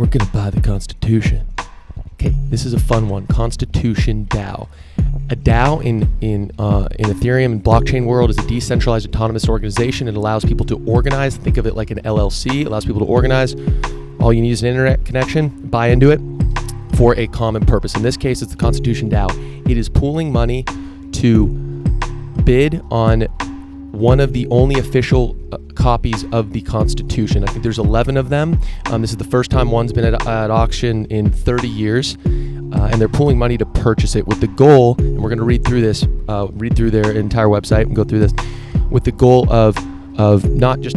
We're going to buy the Constitution. Okay, this is a fun one. ConstitutionDAO. A DAO in Ethereum and blockchain world is a decentralized autonomous organization. It allows people to organize. Think of it like an LLC. It allows people to organize. All you need is an internet connection. Buy into it for a common purpose. In this case, it's the ConstitutionDAO. It is pooling money to bid on one of the only official copies of the Constitution. I think there's 11 of them. This is the first time one's been at auction in 30 years. And they're pooling money to purchase it with the goal, and we're going to read through this, read through their entire website and go through this, with the goal of not just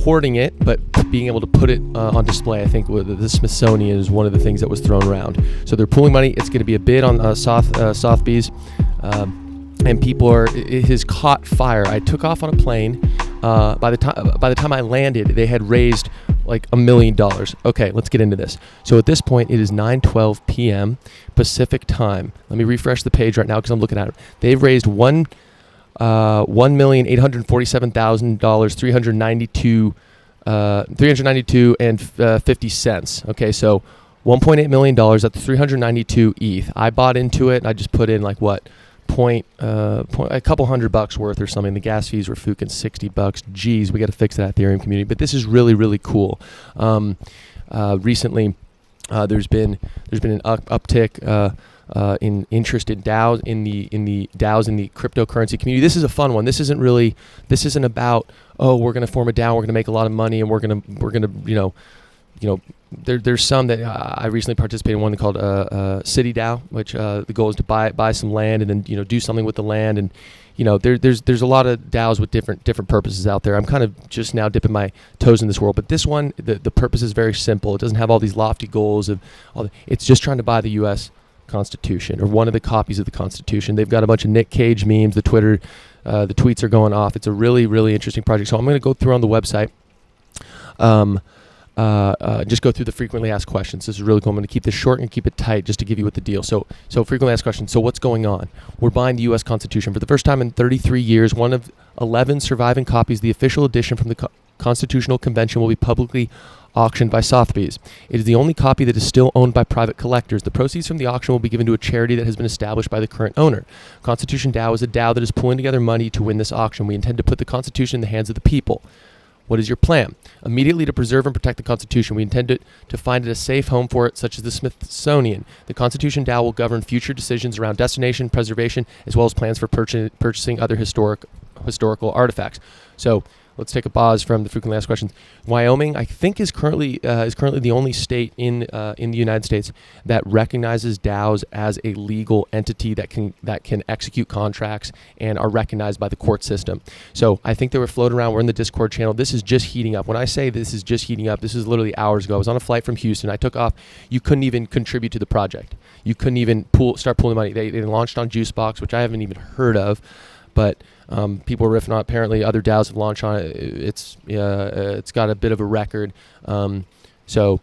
hoarding it, but being able to put it on display. I think the Smithsonian is one of the things that was thrown around. So they're pooling money. It's going to be a bid on Sotheby's, and it has caught fire. I took off on a plane. By the time I landed, they had raised like $1 million. Okay, let's get into this. So at this point, it is 9:12 p.m. Pacific time. Let me refresh the page right now because I'm looking at it. They've raised $1,847,000, $392 and 50 cents. Okay, so $1.8 million. That's 392 ETH. I bought into it. And I just put in like what? A couple $100 worth or something. The gas fees were fucking $60. Geez, we got to fix that Ethereum community. But this is really, really cool. Recently, there's been an uptick in interest in DAOs in the DAOs in the cryptocurrency community. This is a fun one. This isn't about we're gonna form a DAO, we're gonna make a lot of money, and we're gonna there's some that I recently participated in one called CityDAO, which the goal is to buy some land and then do something with the land, and there's a lot of DAOs with different purposes out there. I'm kind of just now dipping my toes in this world, but this one, the purpose is very simple. It doesn't have all these lofty goals it's just trying to buy the U.S. Constitution, or one of the copies of the Constitution. They've got a bunch of Nick Cage memes. The tweets are going off. It's a really, really interesting project. So I'm going to go through on the website. Just go through the frequently asked questions. This is really cool. I'm going to keep this short and keep it tight just to give you what the deal. So frequently asked questions. So what's going on? We're buying the U.S. Constitution. For the first time in 33 years, one of 11 surviving copies, the official edition from the Constitutional Convention, will be publicly auctioned by Sotheby's. It is the only copy that is still owned by private collectors. The proceeds from the auction will be given to a charity that has been established by the current owner. ConstitutionDAO is a DAO that is pulling together money to win this auction. We intend to put the Constitution in the hands of the people. What is your plan? Immediately, to preserve and protect the Constitution, we intend to find it a safe home for it, such as the Smithsonian. The ConstitutionDAO will govern future decisions around destination, preservation, as well as plans for purchasing other historical artifacts. So let's take a pause from the frequently asked questions. Wyoming, I think, is currently the only state in the United States that recognizes DAOs as a legal entity that can execute contracts and are recognized by the court system. So I think they were floating around. We're in the Discord channel. This is just heating up. When I say this is just heating up, this is literally hours ago. I was on a flight from Houston. I took off. You couldn't even contribute to the project. You couldn't even start pulling money. They launched on Juicebox, which I haven't even heard of, but people are riffing on it. Apparently other DAOs have launched on it. It's got a bit of a record. So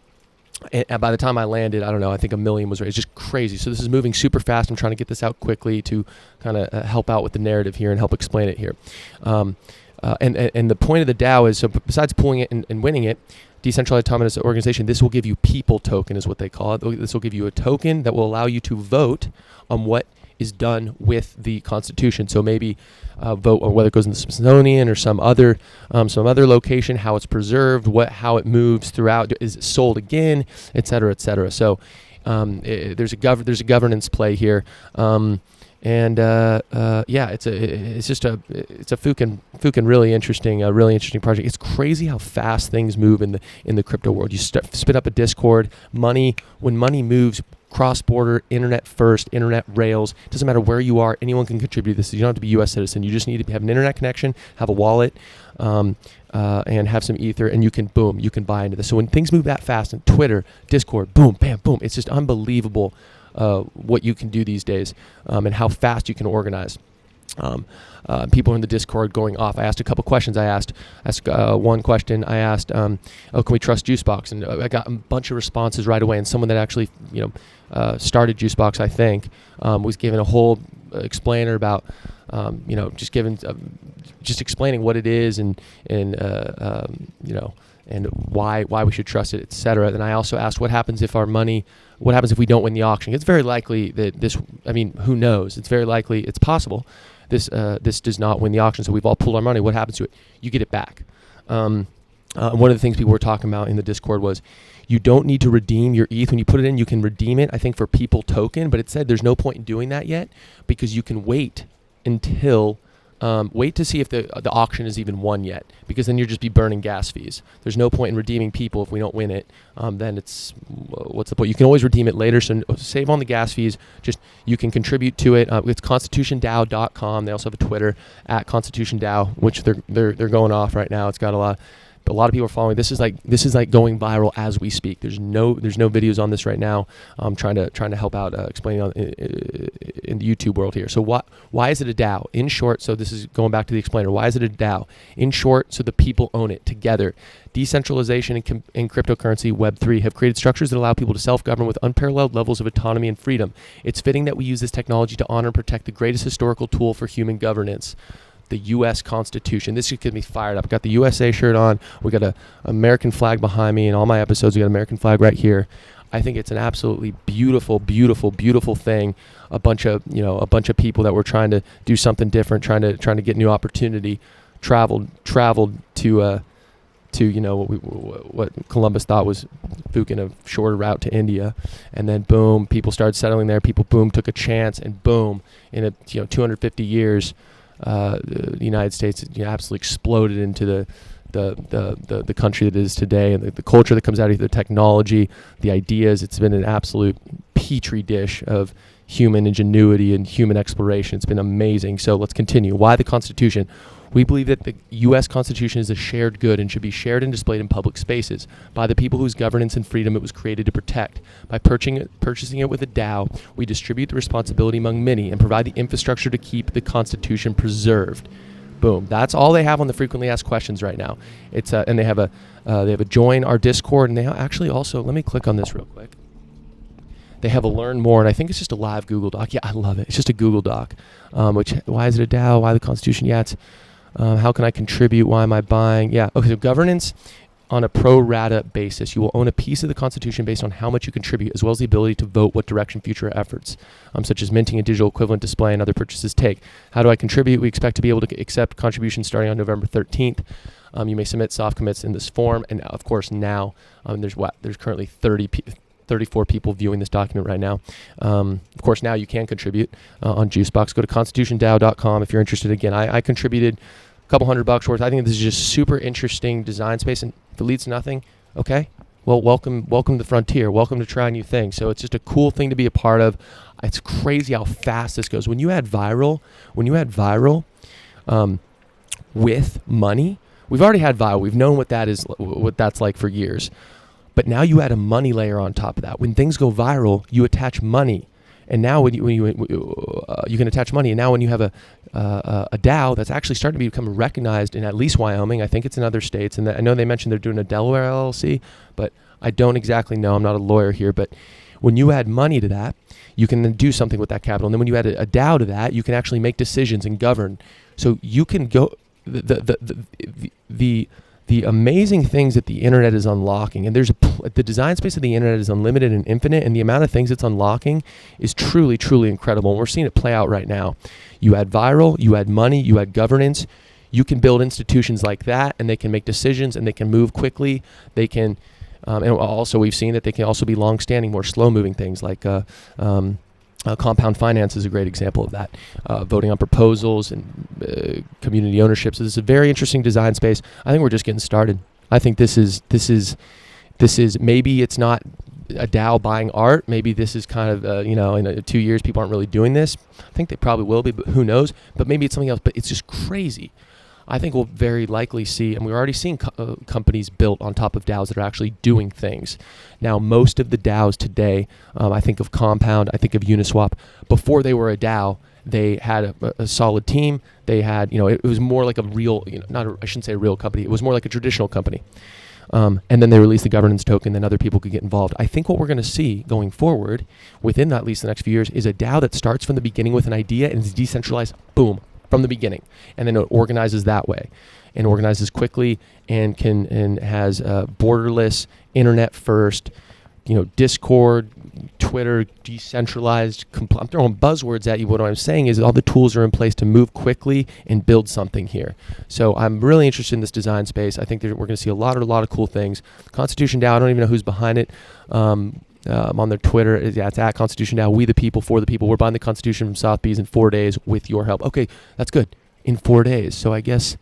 by the time I landed, I don't know, I think $1 million was raised. It's just crazy. So this is moving super fast. I'm trying to get this out quickly to kind of help out with the narrative here and help explain it here. And the point of the DAO is, so besides pulling it and winning it, decentralized autonomous organization, this will give you people token is what they call it. This will give you a token that will allow you to vote on what is done with the Constitution. So maybe vote on whether it goes in the Smithsonian or some other location, how it's preserved, how it moves throughout, is it sold again, et cetera, et cetera. So there's a governance play here. It's a fucking really interesting project. It's crazy how fast things move in the crypto world. You spin up a Discord. When money moves cross-border, internet first, internet rails. It doesn't matter where you are. Anyone can contribute to this. You don't have to be a U.S. citizen. You just need to have an internet connection, have a wallet, and have some ether, and you can buy into this. So when things move that fast, and Twitter, Discord, boom, bam, boom, it's just unbelievable what you can do these days, and how fast you can organize. People in the Discord going off. I asked a couple questions. I asked one question. I asked, can we trust Juicebox? And I got a bunch of responses right away. And someone that actually, started Juicebox, I think, was given a whole explainer about, just explaining what it is and and why we should trust it, etc. Then I also asked what happens if we don't win the auction. It's very likely that who knows? It's very likely, it's possible this does not win the auction. So we've all pooled our money. What happens to it? You get it back. One of the things people were talking about in the Discord was you don't need to redeem your ETH. When you put it in, you can redeem it, I think, for People token, but it said there's no point in doing that yet because you can wait until wait to see if the auction is even won yet, because then you'll just be burning gas fees. There's no point in redeeming People if we don't win it. Then it's what's the point? You can always redeem it later, so save on the gas fees. Just you can contribute to it. It's ConstitutionDAO.com. They also have a Twitter at ConstitutionDAO, which they're going off right now. It's got a lot of people are following. This is like going viral as we speak. There's no videos on this right now. I'm trying to help out explaining in the YouTube world here. So why is it a DAO? In short, so this is going back to the explainer. Why is it a DAO? In short, so the people own it together. Decentralization and cryptocurrency, Web3, have created structures that allow people to self-govern with unparalleled levels of autonomy and freedom. It's fitting that we use this technology to honor and protect the greatest historical tool for human governance, the U.S. Constitution. This should get me fired up. I got the USA shirt on. We got a American flag behind me. In all my episodes, we got an American flag right here. I think it's an absolutely beautiful, beautiful, beautiful thing. A bunch of people that were trying to do something different, trying to get new opportunity, traveled to what Columbus thought was booking a shorter route to India, and then boom, people started settling there. People took a chance, and boom, in 250 years. The United States absolutely exploded into the country that it is today, and the culture that comes out of the technology, the ideas. It's been an absolute petri dish of human ingenuity and human exploration. It's been amazing. So let's continue. Why the Constitution? We believe that the U.S. Constitution is a shared good and should be shared and displayed in public spaces by the people whose governance and freedom it was created to protect. By purchasing it with a DAO, we distribute the responsibility among many and provide the infrastructure to keep the Constitution preserved. Boom. That's all they have on the frequently asked questions right now. It's and they have a join our Discord, and they actually also, let me click on this real quick. They have a learn more, and I think it's just a live Google Doc. Yeah, I love it. It's just a Google Doc. Why is it a DAO? Why the Constitution? Yeah, it's how can I contribute? Why am I buying? Yeah. Okay. So governance on a pro rata basis. You will own a piece of the Constitution based on how much you contribute, as well as the ability to vote what direction future efforts, such as minting a digital equivalent display and other purchases take. How do I contribute? We expect to be able to accept contributions starting on November 13th. You may submit soft commits in this form, and of course now there's currently 34 people viewing this document right now. Of course, now you can contribute on Juicebox. Go to ConstitutionDAO.com if you're interested. Again, I contributed a couple $100 worth. I think this is just super interesting design space, and if it leads to nothing, okay. Well, welcome to the frontier. Welcome to try new things. So it's just a cool thing to be a part of. It's crazy how fast this goes. When you add viral with money, we've already had viral. We've known what that's like for years. But now you add a money layer on top of that. When things go viral, you attach money, and now when you can attach money. And now when you have a DAO that's actually starting to become recognized in at least Wyoming, I think it's in other states, and I know they mentioned they're doing a Delaware LLC, but I don't exactly know. I'm not a lawyer here, but when you add money to that, you can then do something with that capital. And then when you add a DAO to that, you can actually make decisions and govern. So you can go the amazing things that the internet is unlocking, and the design space of the internet is unlimited and infinite, and the amount of things it's unlocking is truly, truly incredible. And we're seeing it play out right now. You add viral, you add money, you add governance. You can build institutions like that, and they can make decisions, and they can move quickly. They can, and also we've seen that they can also be long-standing, more slow-moving things like compound finance is a great example of that. Voting on proposals and community ownership. So this is a very interesting design space. I think we're just getting started. I think this is maybe it's not a DAO buying art. Maybe this is kind of in 2 years people aren't really doing this. I think they probably will be, but who knows? But maybe it's something else. But it's just crazy. I think we'll very likely see, and we're already seeing companies built on top of DAOs that are actually doing things. Now, most of the DAOs today, I think of Compound, I think of Uniswap. Before they were a DAO, they had a solid team. They had, it was more like a real, I shouldn't say a real company. It was more like a traditional company. And then they released the governance token, then other people could get involved. I think what we're going to see going forward, within at least the next few years, is a DAO that starts from the beginning with an idea and is decentralized, boom, from the beginning, and then it organizes that way, and organizes quickly, and has borderless, internet first, Discord, Twitter, decentralized. I'm throwing buzzwords at you. What I'm saying is all the tools are in place to move quickly and build something here. So I'm really interested in this design space. I think that we're going to see a lot of cool things. ConstitutionDAO, I don't even know who's behind it. I'm on their Twitter. It's at ConstitutionDAO. We the people, for the people. We're buying the Constitution from Sotheby's in 4 days with your help. Okay, that's good. In 4 days. So I guess,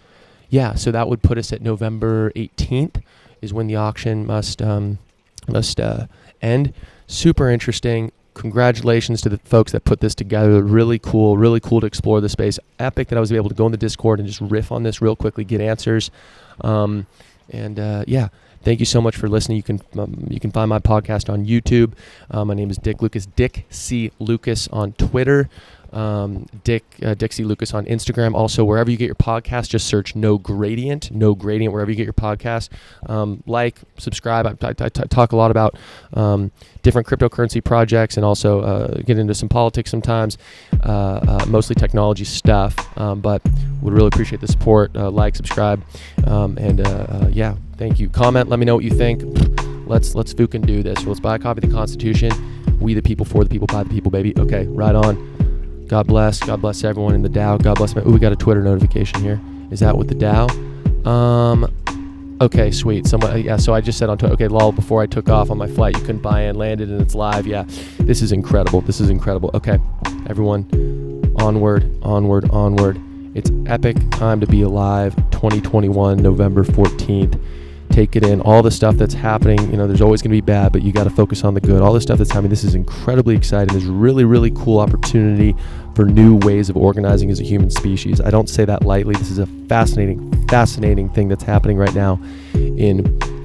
so that would put us at November 18th is when the auction must end. Super interesting. Congratulations to the folks that put this together. Really cool to explore the space. Epic that I was able to go in the Discord and just riff on this real quickly, get answers. Thank you so much for listening. You can find my podcast on YouTube. My name is Dick Lucas, Dick C. Lucas on Twitter. Dick C. Lucas on Instagram. Also, wherever you get your podcast, just search No Gradient, wherever you get your podcast. Like, subscribe. I talk a lot about different cryptocurrency projects, and also get into some politics sometimes, mostly technology stuff, but would really appreciate the support. Like, subscribe, thank you. Comment, let me know what you think. Let's fucking do this. So let's buy a copy of the Constitution. We the people, for the people, by the people, baby. Okay, right on. God bless everyone in the DAO. God bless. We got a Twitter notification here. Is that with the DAO? Okay, sweet. So I just said on Twitter, okay, lol, before I took off on my flight, you couldn't buy in, landed, and it's live. Yeah, this is incredible. Okay, everyone, onward. It's epic time to be alive. 2021, November 14th. Take it in. All the stuff that's happening, there's always going to be bad, but you got to focus on the good. All the stuff that's happening, this is incredibly exciting. There's really cool opportunity for new ways of organizing as a human species. I don't say that lightly. This is a fascinating thing that's happening right now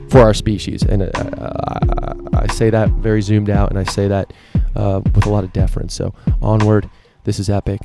for our species. And I say that very zoomed out, and I say that with a lot of deference. So onward. This is epic.